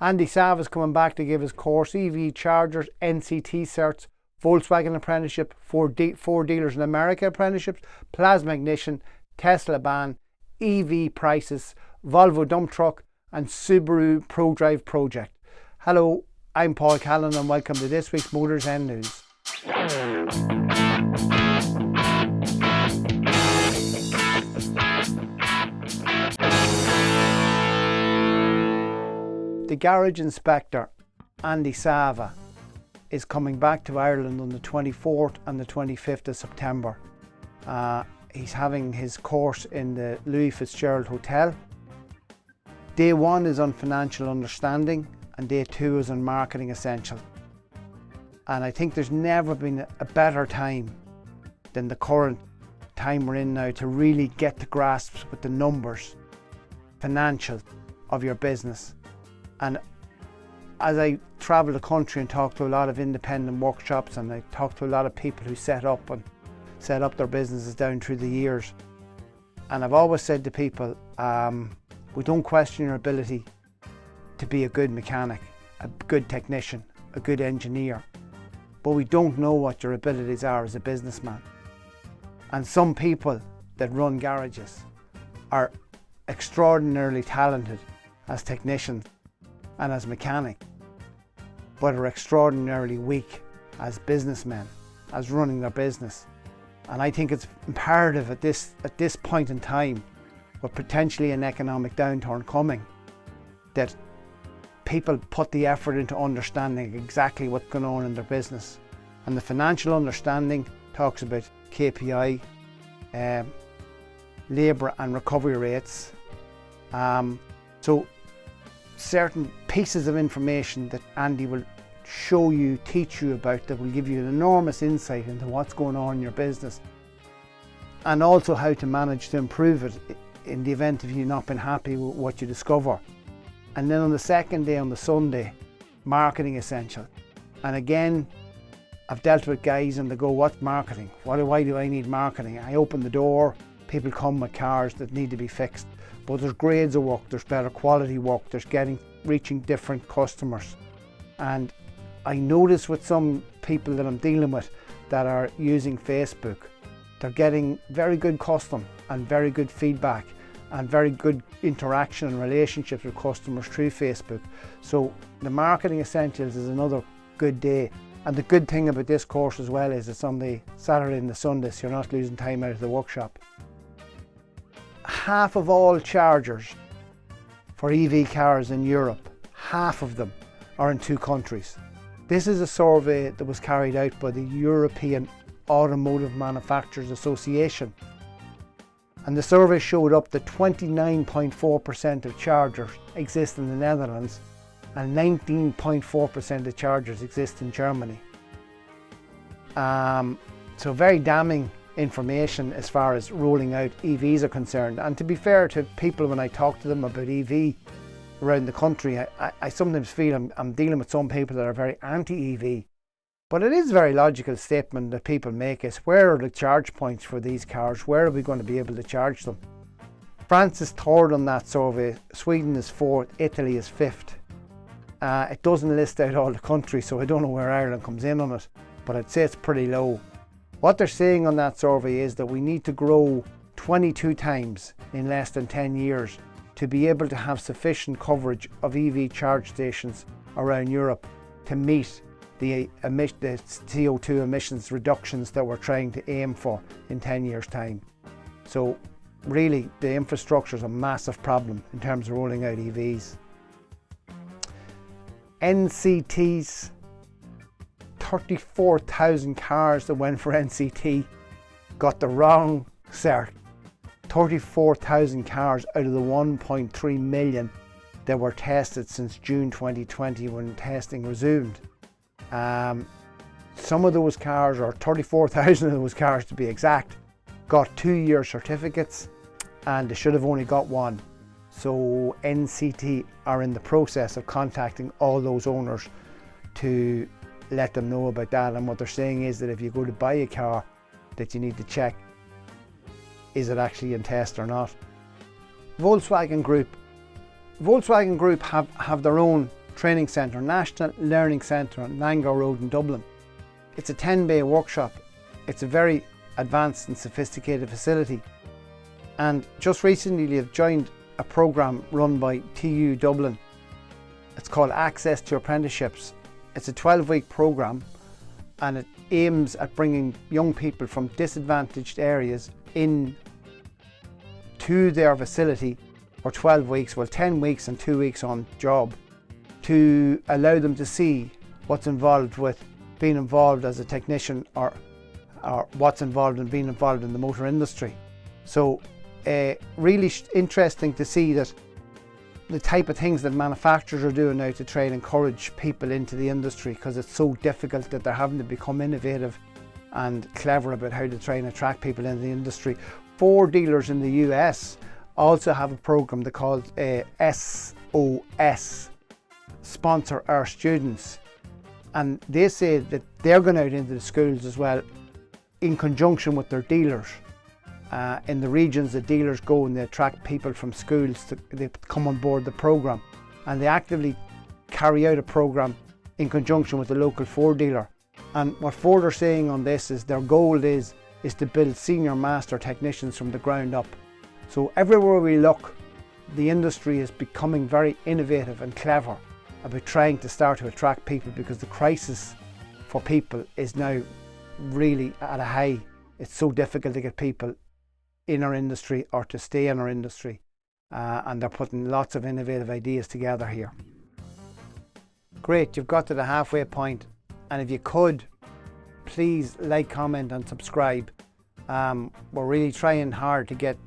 Andy Savva is coming back to give his course, EV chargers, NCT certs, Volkswagen apprenticeship, four dealers in America apprenticeships, plasma ignition, Tesla ban, EV prices, Volvo dump truck and Subaru Prodrive project. Hello, I'm Paul Callan and welcome to this week's MotorZen News. The garage inspector, Andy Savva, is coming back to Ireland on the 24th and the 25th of September. He's having his course in the Louis Fitzgerald Hotel. Day one is on financial understanding and day two is on marketing essentials. And I think there's never been a better time than the current time we're in now to really get to grasp with the numbers, financials of your business. And as I travel the country and talk to a lot of independent workshops, and I talk to a lot of people who set up their businesses down through the years, and I've always said to people, we don't question your ability to be a good mechanic, a good technician, a good engineer, but we don't know what your abilities are as a businessman. And some people that run garages are extraordinarily talented as technicians and as mechanic, but are extraordinarily weak as businessmen, as running their business. And I think it's imperative at this point in time, with potentially an economic downturn coming, that people put the effort into understanding exactly what's going on in their business. And the financial understanding talks about KPI, labour and recovery rates. So certain pieces of information that Andy will show you, teach you about, that will give you an enormous insight into what's going on in your business, and also how to manage to improve it in the event of you not being happy with what you discover. And then on the second day, on the Sunday, marketing essential. And again, I've dealt with guys and they go, what's marketing? Why do I need marketing? I open the door, people come with cars that need to be fixed. But there's grades of work, there's better quality work, there's reaching different customers. And I notice with some people that I'm dealing with that are using Facebook, they're getting very good custom and very good feedback and very good interaction and relationships with customers through Facebook. So the marketing essentials is another good day. And the good thing about this course as well is it's on the Saturday and the Sunday, so you're not losing time out of the workshop. Half of all chargers for EV cars in Europe, half of them are in two countries. This is a survey that was carried out by the European Automotive Manufacturers Association. And the survey showed up that 29.4% of chargers exist in the Netherlands and 19.4% of chargers exist in Germany. So very damning information as far as rolling out EVs are concerned. And to be fair to people, when I talk to them about EV around the country, I sometimes feel I'm dealing with some people that are very anti-EV. But it is a very logical statement that people make is, where are the charge points for these cars? Where are we going to be able to charge them? France is third on that survey, Sweden is fourth, Italy is fifth. It doesn't list out all the countries, so I don't know where Ireland comes in on it, but I'd say it's pretty low. What they're saying on that survey is that we need to grow 22 times in less than 10 years to be able to have sufficient coverage of EV charge stations around Europe to meet the CO2 emissions reductions that we're trying to aim for in 10 years' time. So really, the infrastructure is a massive problem in terms of rolling out EVs. NCTs, 34,000 cars that went for NCT got the wrong cert. 34,000 cars out of the 1.3 million that were tested since June 2020 when testing resumed. Some of those cars, or 34,000 of those cars to be exact, got 2-year certificates and they should have only got one. So NCT are in the process of contacting all those owners to let them know about that. And what they're saying is that if you go to buy a car, that you need to check, is it actually in test or not? Volkswagen Group have their own Training Centre, National Learning Centre on Langor Road in Dublin. It's a 10-bay workshop. It's a very advanced and sophisticated facility. And just recently they've joined a programme run by TU Dublin. It's called Access to Apprenticeships. It's a 12-week programme and it aims at bringing young people from disadvantaged areas in to their facility for 12 weeks, well 10 weeks and 2 weeks on job, to allow them to see what's involved with being involved as a technician or what's involved in being involved in the motor industry. So really interesting to see that the type of things that manufacturers are doing now to try and encourage people into the industry, because it's so difficult that they're having to become innovative and clever about how to try and attract people into the industry. Ford dealers in the US also have a program they call SOS, Sponsor Our Students, and they say that they're going out into the schools as well in conjunction with their dealers. In the regions the dealers go and they attract people from schools they come on board the program, and they actively carry out a program in conjunction with the local Ford dealer. And what Ford are saying on this is their goal is to build senior master technicians from the ground up. So everywhere we look, the industry is becoming very innovative and clever about trying to start to attract people, because the crisis for people is now really at a high. It's so difficult to get people in our industry or to stay in our industry, and they're putting lots of innovative ideas together here. Great, you've got to the halfway point, and if you could, please like, comment and subscribe. We're really trying hard to get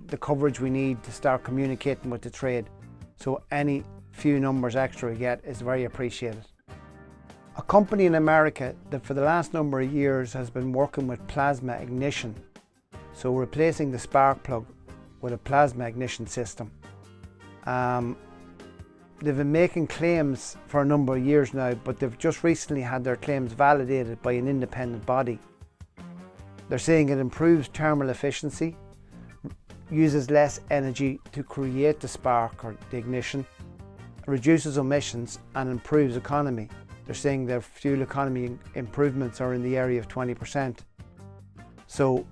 the coverage we need to start communicating with the trade, so any few numbers extra we get is very appreciated. A company in America that for the last number of years has been working with plasma ignition, so replacing the spark plug with a plasma ignition system. They've been making claims for a number of years now, but they've just recently had their claims validated by an independent body. They're saying it improves thermal efficiency, uses less energy to create the spark or the ignition, reduces emissions and improves economy. They're saying their fuel economy improvements are in the area of 20%. So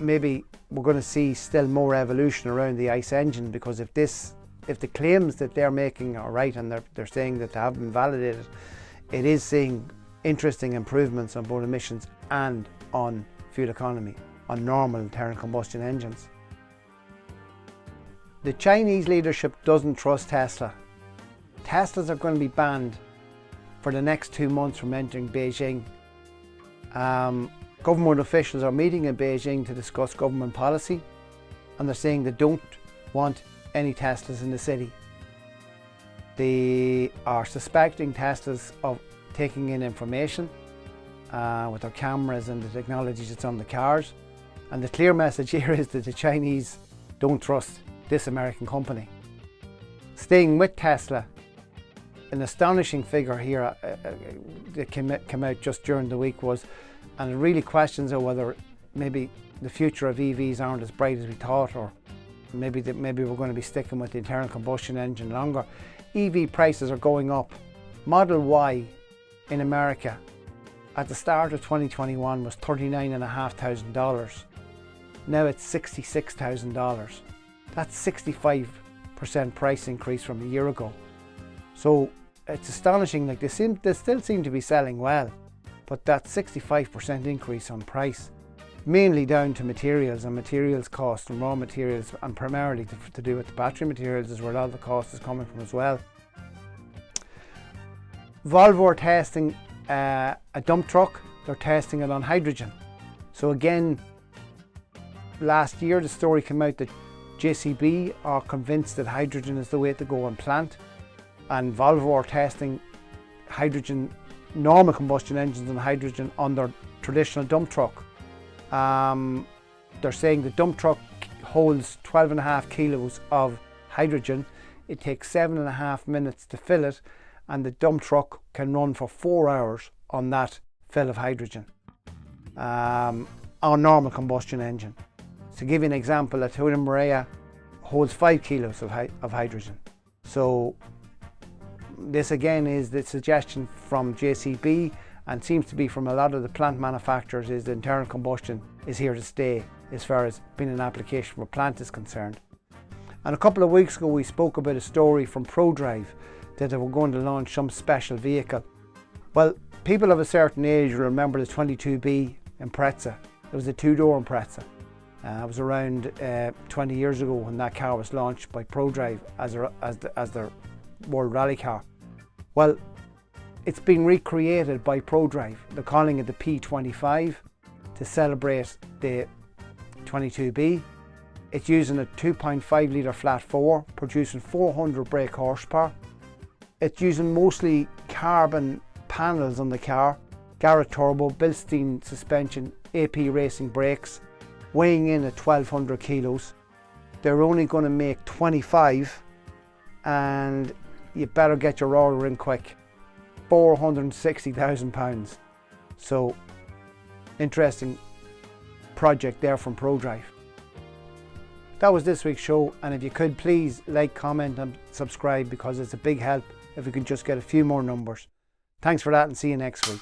maybe we're going to see still more evolution around the ICE engine, because if the claims that they're making are right and they're saying that they have been validated, it is seeing interesting improvements on both emissions and on fuel economy on normal internal combustion engines. The Chinese leadership doesn't trust Tesla. Teslas are going to be banned for the next 2 months from entering Beijing. Government officials are meeting in Beijing to discuss government policy, and they're saying they don't want any Teslas in the city. They are suspecting Teslas of taking in information with their cameras and the technology that's on the cars. And the clear message here is that the Chinese don't trust this American company. Staying with Tesla, an astonishing figure here that came out just during the week was, and it really questions whether maybe the future of EVs aren't as bright as we thought, or maybe we're going to be sticking with the internal combustion engine longer. EV prices are going up. Model Y in America at the start of 2021 was $39,500. Now it's $66,000. That's 65% price increase from a year ago. So it's astonishing. Like they still seem to be selling well, but that 65% increase on price, mainly down to materials and materials cost and raw materials, and primarily to do with the battery materials is where a lot of the cost is coming from as well. Volvo are testing a dump truck. They're testing it on hydrogen. So again, last year the story came out that JCB are convinced that hydrogen is the way to go on plant, and Volvo are testing hydrogen, normal combustion engines and hydrogen on their traditional dump truck. They're saying the dump truck holds 12.5 kilos of hydrogen. It takes 7.5 minutes to fill it, and the dump truck can run for 4 hours on that fill of hydrogen on normal combustion engine. To give you an example, a Toyota Mirai holds 5 kilos of hydrogen. So this again is the suggestion from JCB, and seems to be from a lot of the plant manufacturers, is the internal combustion is here to stay as far as being an application for plant is concerned. And a couple of weeks ago we spoke about a story from Prodrive that they were going to launch some special vehicle. Well, people of a certain age will remember the 22B Impreza. It was a two-door Impreza. It was around 20 years ago when that car was launched by Prodrive as their World Rally car. Well, it's been recreated by Prodrive. They're calling it the P25 to celebrate the 22B. It's using a 2.5 litre flat 4, producing 400 brake horsepower. It's using mostly carbon panels on the car, Garrett turbo, Bilstein suspension, AP racing brakes, weighing in at 1200 kilos. They're only going to make 25, and you better get your order in quick. £460,000. So, interesting project there from Prodrive. That was this week's show, and if you could please like, comment and subscribe, because it's a big help if we can just get a few more numbers. Thanks for that, and see you next week.